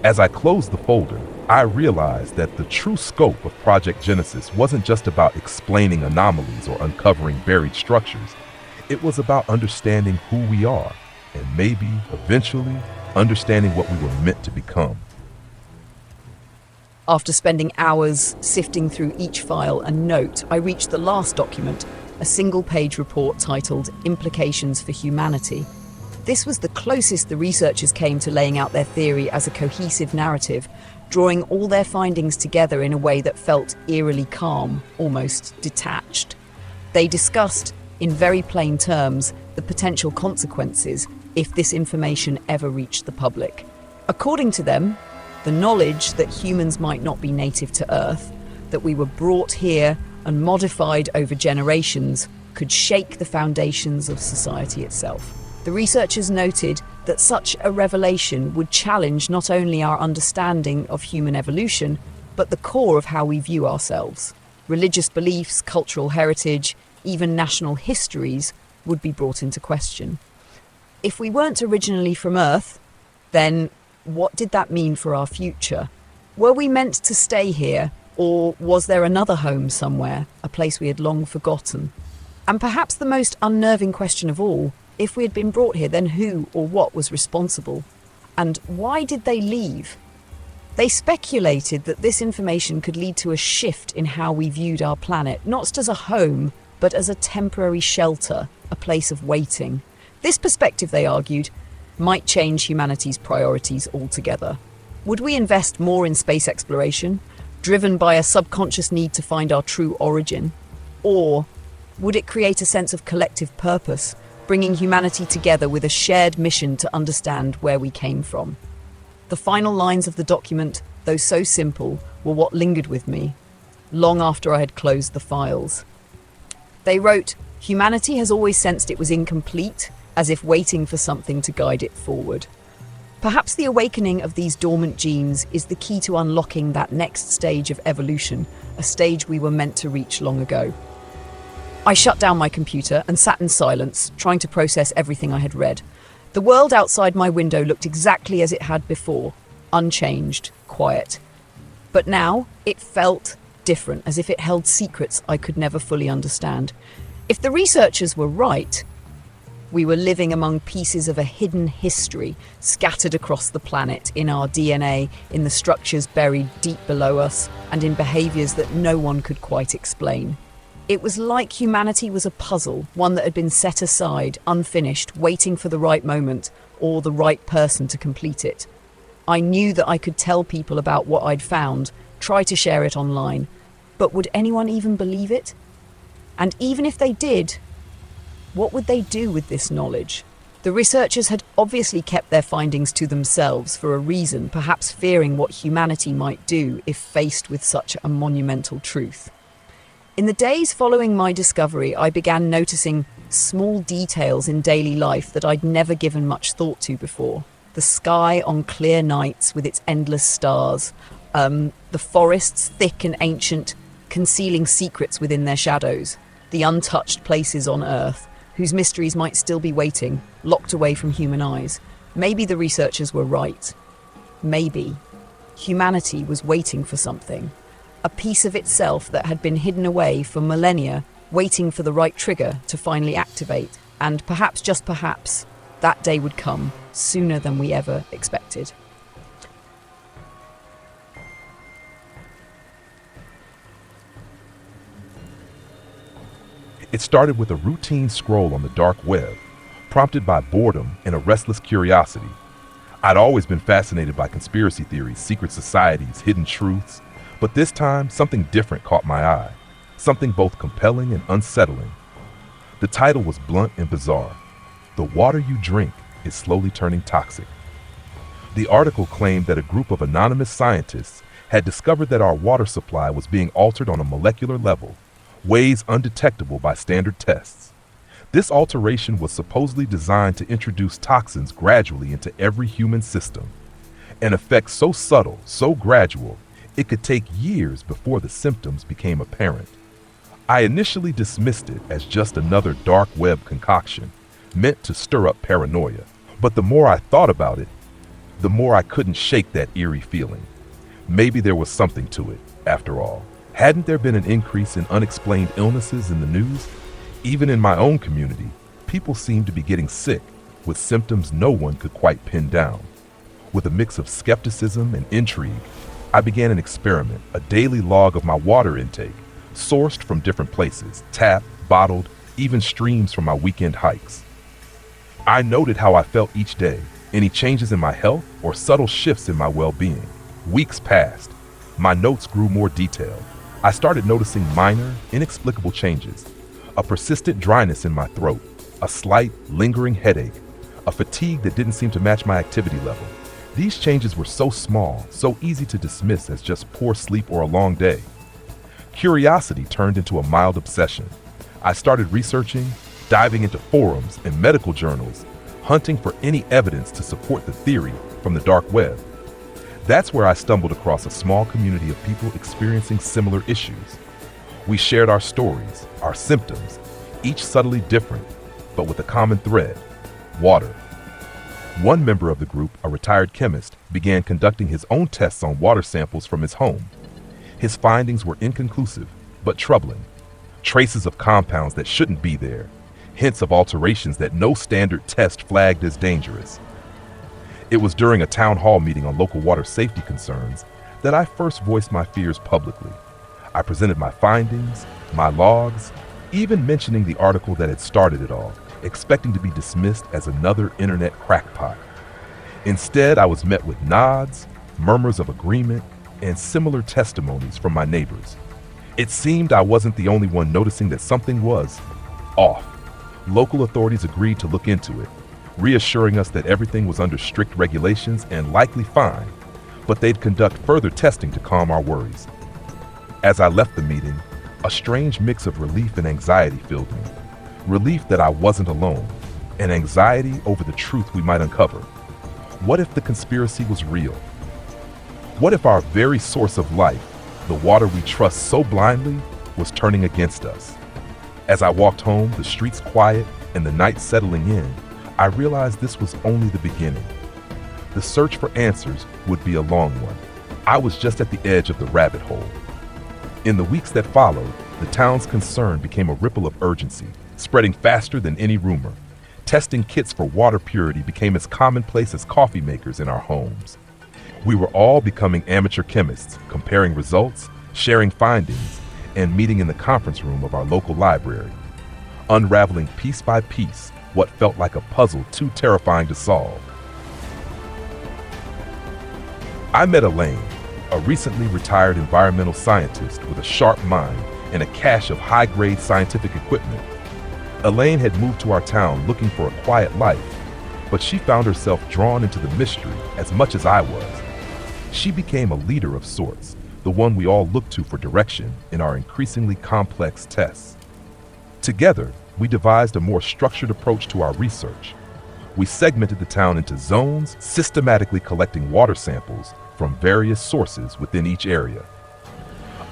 As I closed the folder, I realized that the true scope of Project Genesis wasn't just about explaining anomalies or uncovering buried structures. It was about understanding who we are, and maybe, eventually, understanding what we were meant to become. After spending hours sifting through each file and note, I reached the last document, a single-page report titled Implications for Humanity. This was the closest the researchers came to laying out their theory as a cohesive narrative, drawing all their findings together in a way that felt eerily calm, almost detached. They discussed, in very plain terms, the potential consequences if this information ever reached the public. According to them, the knowledge that humans might not be native to Earth, that we were brought here and modified over generations, could shake the foundations of society itself. The researchers noted that such a revelation would challenge not only our understanding of human evolution, but the core of how we view ourselves. Religious beliefs, cultural heritage, even national histories would be brought into question. If we weren't originally from Earth, then what did that mean for our future? Were we meant to stay here, or was there another home somewhere, a place we had long forgotten? And perhaps the most unnerving question of all, if we had been brought here, then who or what was responsible? And why did they leave? They speculated that this information could lead to a shift in how we viewed our planet, not just as a home, but as a temporary shelter, a place of waiting. This perspective, they argued, might change humanity's priorities altogether. Would we invest more in space exploration, driven by a subconscious need to find our true origin? Or would it create a sense of collective purpose, bringing humanity together with a shared mission to understand where we came from? The final lines of the document, though so simple, were what lingered with me, long after I had closed the files. They wrote, "Humanity has always sensed it was incomplete as if waiting for something to guide it forward. Perhaps the awakening of these dormant genes is the key to unlocking that next stage of evolution, a stage we were meant to reach long ago. I shut down my computer and sat in silence, trying to process everything I had read. The world outside my window looked exactly as it had before, unchanged, quiet. But now it felt different, as if it held secrets I could never fully understand. If the researchers were right, we were living among pieces of a hidden history scattered across the planet, in our DNA, in the structures buried deep below us, and in behaviours that no one could quite explain. It was like humanity was a puzzle, one that had been set aside, unfinished, waiting for the right moment or the right person to complete it. I knew that I could tell people about what I'd found, try to share it online, but would anyone even believe it? And even if they did, what would they do with this knowledge? The researchers had obviously kept their findings to themselves for a reason, perhaps fearing what humanity might do if faced with such a monumental truth. In the days following my discovery, I began noticing small details in daily life that I'd never given much thought to before. The sky on clear nights with its endless stars, the forests thick and ancient, concealing secrets within their shadows, the untouched places on Earth, whose mysteries might still be waiting, locked away from human eyes. Maybe the researchers were right. Maybe humanity was waiting for something, a piece of itself that had been hidden away for millennia, waiting for the right trigger to finally activate. And perhaps, just perhaps, that day would come sooner than we ever expected. It started with a routine scroll on the dark web, prompted by boredom and a restless curiosity. I'd always been fascinated by conspiracy theories, secret societies, hidden truths, but this time something different caught my eye, something both compelling and unsettling. The title was blunt and bizarre. The water you drink is slowly turning toxic. The article claimed that a group of anonymous scientists had discovered that our water supply was being altered on a molecular level, ways undetectable by standard tests. This alteration was supposedly designed to introduce toxins gradually into every human system, an effect so subtle, so gradual, it could take years before the symptoms became apparent. I initially dismissed it as just another dark web concoction, meant to stir up paranoia, but the more I thought about it, the more I couldn't shake that eerie feeling. Maybe there was something to it, after all. Hadn't there been an increase in unexplained illnesses in the news? Even in my own community, people seemed to be getting sick with symptoms no one could quite pin down. With a mix of skepticism and intrigue, I began an experiment, a daily log of my water intake, sourced from different places, tapped, bottled, even streams from my weekend hikes. I noted how I felt each day, any changes in my health or subtle shifts in my well-being. Weeks passed. My notes grew more detailed. I started noticing minor, inexplicable changes. A persistent dryness in my throat, a slight, lingering headache, a fatigue that didn't seem to match my activity level. These changes were so small, so easy to dismiss as just poor sleep or a long day. Curiosity turned into a mild obsession. I started researching, diving into forums and medical journals, hunting for any evidence to support the theory from the dark web. That's where I stumbled across a small community of people experiencing similar issues. We shared our stories, our symptoms, each subtly different, but with a common thread: water. One member of the group, a retired chemist, began conducting his own tests on water samples from his home. His findings were inconclusive, but troubling. Traces of compounds that shouldn't be there, hints of alterations that no standard test flagged as dangerous. It was during a town hall meeting on local water safety concerns that I first voiced my fears publicly. I presented my findings, my logs, even mentioning the article that had started it all, expecting to be dismissed as another internet crackpot. Instead, I was met with nods, murmurs of agreement, and similar testimonies from my neighbors. It seemed I wasn't the only one noticing that something was off. Local authorities agreed to look into it, reassuring us that everything was under strict regulations and likely fine, but they'd conduct further testing to calm our worries. As I left the meeting, a strange mix of relief and anxiety filled me. Relief that I wasn't alone, and anxiety over the truth we might uncover. What if the conspiracy was real? What if our very source of life, the water we trust so blindly, was turning against us? As I walked home, the streets quiet and the night settling in, I realized this was only the beginning. The search for answers would be a long one. I was just at the edge of the rabbit hole. In the weeks that followed, the town's concern became a ripple of urgency, spreading faster than any rumor. Testing kits for water purity became as commonplace as coffee makers in our homes. We were all becoming amateur chemists, comparing results, sharing findings, and meeting in the conference room of our local library, unraveling piece by piece what felt like a puzzle too terrifying to solve. I met Elaine, a recently retired environmental scientist with a sharp mind and a cache of high-grade scientific equipment. Elaine had moved to our town looking for a quiet life, but she found herself drawn into the mystery as much as I was. She became a leader of sorts, the one we all look to for direction in our increasingly complex tests. Together, we devised a more structured approach to our research. We segmented the town into zones, systematically collecting water samples from various sources within each area.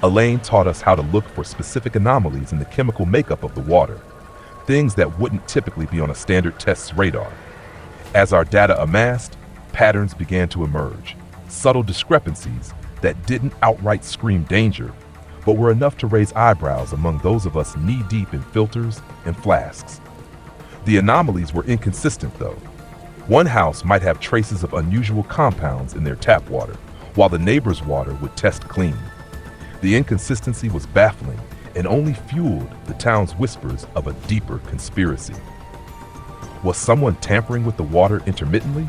Elaine taught us how to look for specific anomalies in the chemical makeup of the water, things that wouldn't typically be on a standard test's radar. As our data amassed, patterns began to emerge, subtle discrepancies that didn't outright scream danger, but were enough to raise eyebrows among those of us knee-deep in filters and flasks. The anomalies were inconsistent, though. One house might have traces of unusual compounds in their tap water, while the neighbor's water would test clean. The inconsistency was baffling and only fueled the town's whispers of a deeper conspiracy. Was someone tampering with the water intermittently?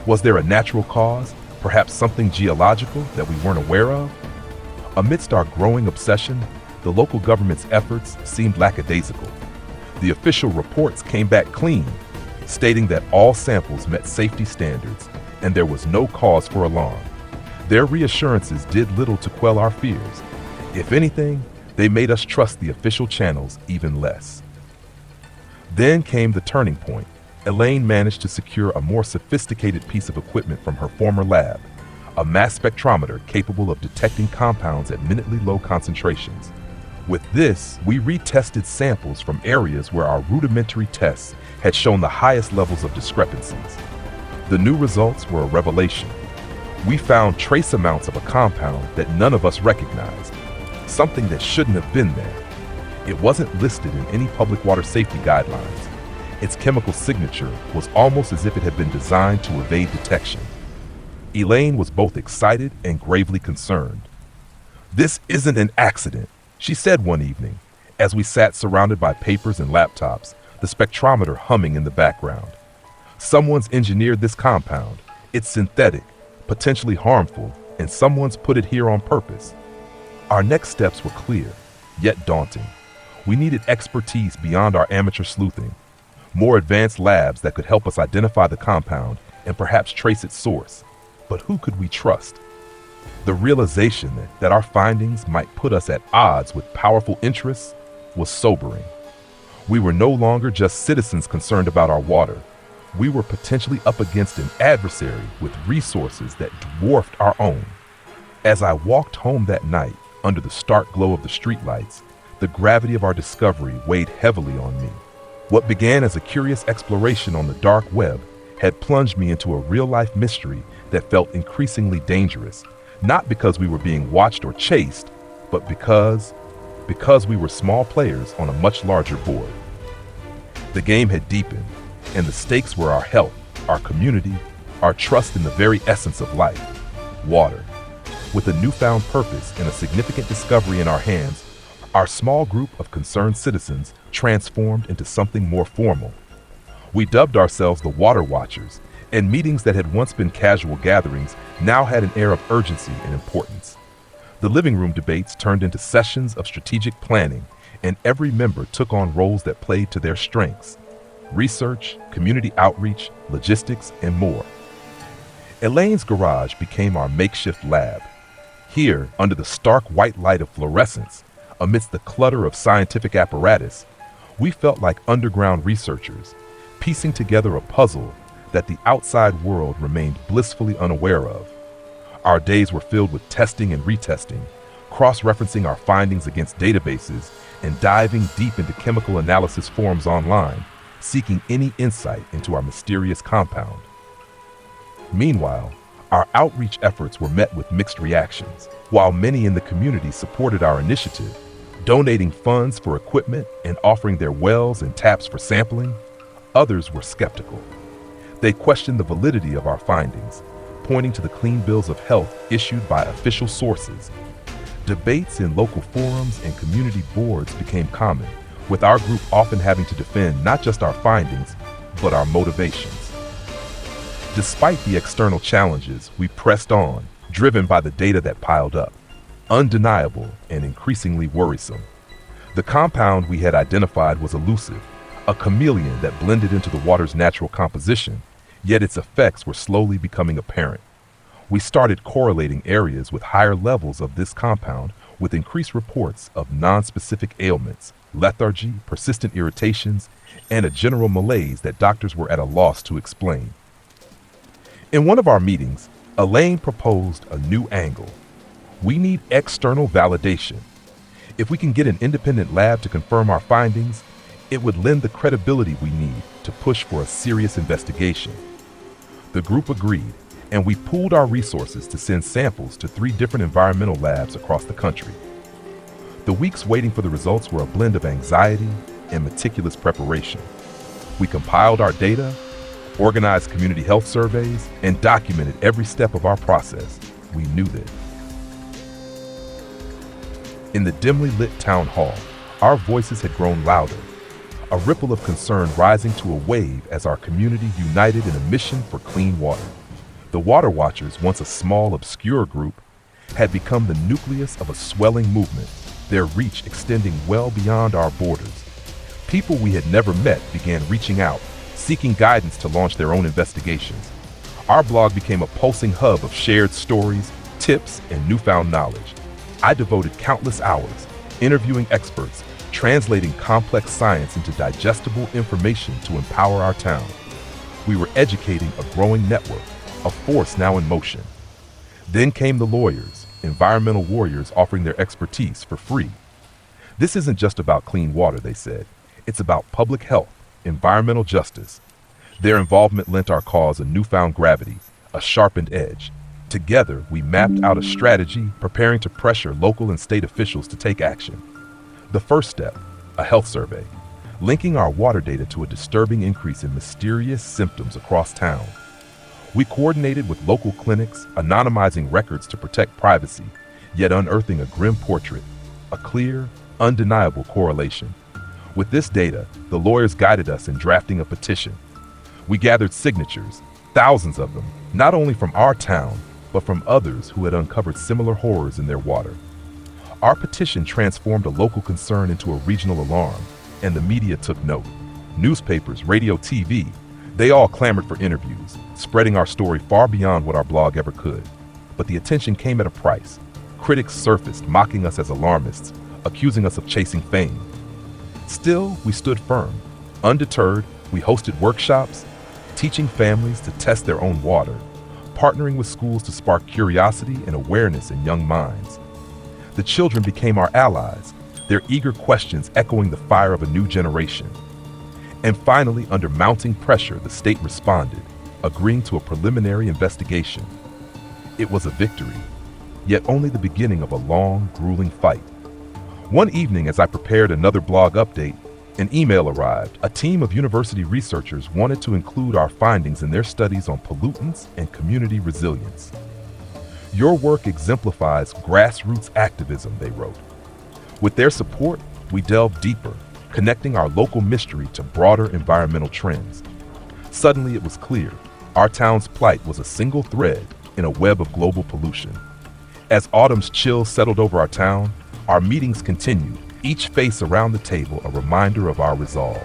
Was there a natural cause, perhaps something geological that we weren't aware of? Amidst our growing obsession, the local government's efforts seemed lackadaisical. The official reports came back clean, stating that all samples met safety standards and there was no cause for alarm. Their reassurances did little to quell our fears. If anything, they made us trust the official channels even less. Then came the turning point. Elaine managed to secure a more sophisticated piece of equipment from her former lab, a mass spectrometer capable of detecting compounds at minutely low concentrations. With this, we retested samples from areas where our rudimentary tests had shown the highest levels of discrepancies. The new results were a revelation. We found trace amounts of a compound that none of us recognized, something that shouldn't have been there. It wasn't listed in any public water safety guidelines. Its chemical signature was almost as if it had been designed to evade detection. Elaine was both excited and gravely concerned. "This isn't an accident," she said one evening, as we sat surrounded by papers and laptops, the spectrometer humming in the background. "Someone's engineered this compound. It's synthetic, potentially harmful, and someone's put it here on purpose." Our next steps were clear, yet daunting. We needed expertise beyond our amateur sleuthing, more advanced labs that could help us identify the compound and perhaps trace its source. But who could we trust? The realization that our findings might put us at odds with powerful interests was sobering. We were no longer just citizens concerned about our water. We were potentially up against an adversary with resources that dwarfed our own. As I walked home that night, under the stark glow of the streetlights, the gravity of our discovery weighed heavily on me. What began as a curious exploration on the dark web had plunged me into a real-life mystery that felt increasingly dangerous, not because we were being watched or chased, but because we were small players on a much larger board. The game had deepened, and the stakes were our health, our community, our trust in the very essence of life, water. With a newfound purpose and a significant discovery in our hands, our small group of concerned citizens transformed into something more formal. We dubbed ourselves the Water Watchers, and meetings that had once been casual gatherings now had an air of urgency and importance. The living room debates turned into sessions of strategic planning, and every member took on roles that played to their strengths: research, community outreach, logistics, and more. Elaine's garage became our makeshift lab. Here, under the stark white light of fluorescence, amidst the clutter of scientific apparatus, we felt like underground researchers, piecing together a puzzle that the outside world remained blissfully unaware of. Our days were filled with testing and retesting, cross-referencing our findings against databases and diving deep into chemical analysis forums online, seeking any insight into our mysterious compound. Meanwhile, our outreach efforts were met with mixed reactions. While many in the community supported our initiative, donating funds for equipment and offering their wells and taps for sampling, others were skeptical. They questioned the validity of our findings, pointing to the clean bills of health issued by official sources. Debates in local forums and community boards became common, with our group often having to defend not just our findings, but our motivations. Despite the external challenges, we pressed on, driven by the data that piled up, undeniable and increasingly worrisome. The compound we had identified was elusive, a chameleon that blended into the water's natural composition, yet its effects were slowly becoming apparent. We started correlating areas with higher levels of this compound with increased reports of nonspecific ailments, lethargy, persistent irritations, and a general malaise that doctors were at a loss to explain. In one of our meetings, Elaine proposed a new angle. We need external validation. If we can get an independent lab to confirm our findings, it would lend the credibility we need to push for a serious investigation. The group agreed, and we pooled our resources to send samples to 3 different environmental labs across the country. The weeks waiting for the results were a blend of anxiety and meticulous preparation. We compiled our data, organized community health surveys, and documented every step of our process. We knew that. In the dimly lit town hall, our voices had grown louder, a ripple of concern rising to a wave as our community united in a mission for clean water. The Water Watchers, once a small, obscure group, had become the nucleus of a swelling movement, their reach extending well beyond our borders. People we had never met began reaching out, seeking guidance to launch their own investigations. Our blog became a pulsing hub of shared stories, tips, and newfound knowledge. I devoted countless hours interviewing experts, translating complex science into digestible information to empower our town. We were educating a growing network, a force now in motion. Then came the lawyers, environmental warriors offering their expertise for free. This isn't just about clean water, they said. It's about public health, environmental justice. Their involvement lent our cause a newfound gravity, a sharpened edge. Together, we mapped out a strategy, preparing to pressure local and state officials to take action. The first step, a health survey, linking our water data to a disturbing increase in mysterious symptoms across town. We coordinated with local clinics, anonymizing records to protect privacy, yet unearthing a grim portrait, a clear, undeniable correlation. With this data, the lawyers guided us in drafting a petition. We gathered signatures, thousands of them, not only from our town, but from others who had uncovered similar horrors in their water. Our petition transformed a local concern into a regional alarm, and the media took note. Newspapers, radio, TV, they all clamored for interviews, spreading our story far beyond what our blog ever could. But the attention came at a price. Critics surfaced, mocking us as alarmists, accusing us of chasing fame. Still, we stood firm. Undeterred, we hosted workshops, teaching families to test their own water, partnering with schools to spark curiosity and awareness in young minds. The children became our allies, their eager questions echoing the fire of a new generation. And finally, under mounting pressure, the state responded, agreeing to a preliminary investigation. It was a victory, yet only the beginning of a long, grueling fight. One evening, as I prepared another blog update, an email arrived. A team of university researchers wanted to include our findings in their studies on pollutants and community resilience. Your work exemplifies grassroots activism, they wrote. With their support, we delved deeper, connecting our local mystery to broader environmental trends. Suddenly it was clear, our town's plight was a single thread in a web of global pollution. As autumn's chill settled over our town, our meetings continued, each face around the table a reminder of our resolve.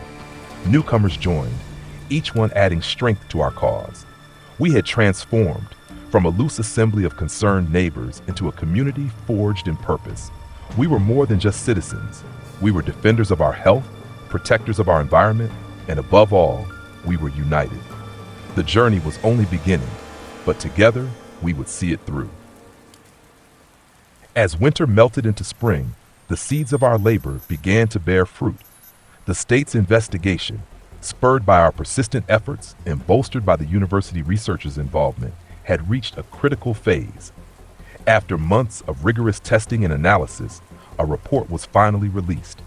Newcomers joined, each one adding strength to our cause. We had transformed from a loose assembly of concerned neighbors into a community forged in purpose. We were more than just citizens. We were defenders of our health, protectors of our environment, and above all, we were united. The journey was only beginning, but together we would see it through. As winter melted into spring, the seeds of our labor began to bear fruit. The state's investigation, spurred by our persistent efforts and bolstered by the university researchers' involvement, had reached a critical phase. After months of rigorous testing and analysis, a report was finally released.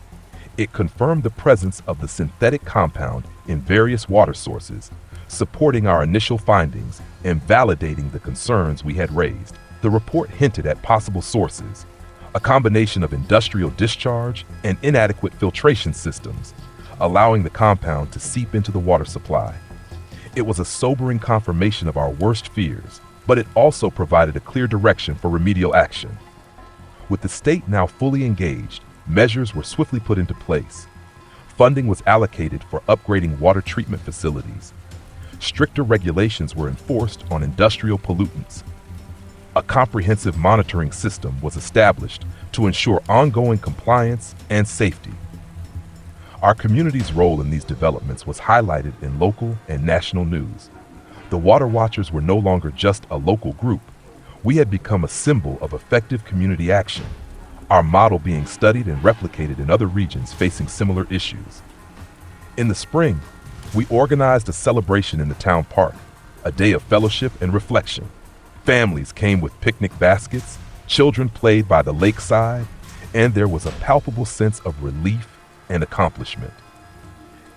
It confirmed the presence of the synthetic compound in various water sources, supporting our initial findings and validating the concerns we had raised. The report hinted at possible sources, a combination of industrial discharge and inadequate filtration systems, allowing the compound to seep into the water supply. It was a sobering confirmation of our worst fears, but it also provided a clear direction for remedial action. With the state now fully engaged, measures were swiftly put into place. Funding was allocated for upgrading water treatment facilities. Stricter regulations were enforced on industrial pollutants. A comprehensive monitoring system was established to ensure ongoing compliance and safety. Our community's role in these developments was highlighted in local and national news. The Water Watchers were no longer just a local group. We had become a symbol of effective community action, our model being studied and replicated in other regions facing similar issues. In the spring, we organized a celebration in the town park, a day of fellowship and reflection. Families came with picnic baskets, children played by the lakeside, and there was a palpable sense of relief and accomplishment.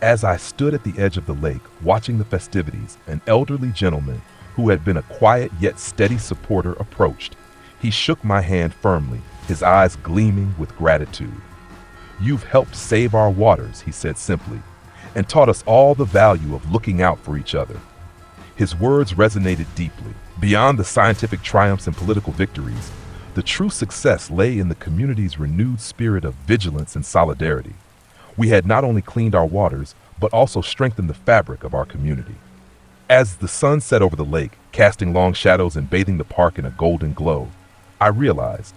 As I stood at the edge of the lake watching the festivities, an elderly gentleman who had been a quiet yet steady supporter approached. He shook my hand firmly, his eyes gleaming with gratitude. "You've helped save our waters," he said simply, "and taught us all the value of looking out for each other." His words resonated deeply. Beyond the scientific triumphs and political victories, the true success lay in the community's renewed spirit of vigilance and solidarity. We had not only cleaned our waters, but also strengthened the fabric of our community. As the sun set over the lake, casting long shadows and bathing the park in a golden glow, I realized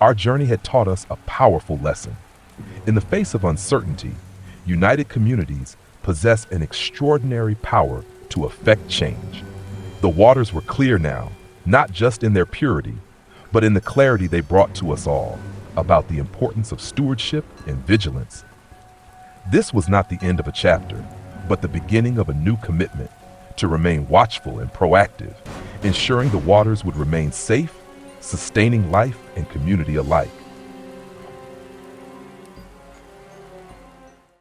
our journey had taught us a powerful lesson. In the face of uncertainty, united communities possess an extraordinary power to affect change. The waters were clear now, not just in their purity, but in the clarity they brought to us all about the importance of stewardship and vigilance. This was not the end of a chapter, but the beginning of a new commitment to remain watchful and proactive, ensuring the waters would remain safe, sustaining life and community alike.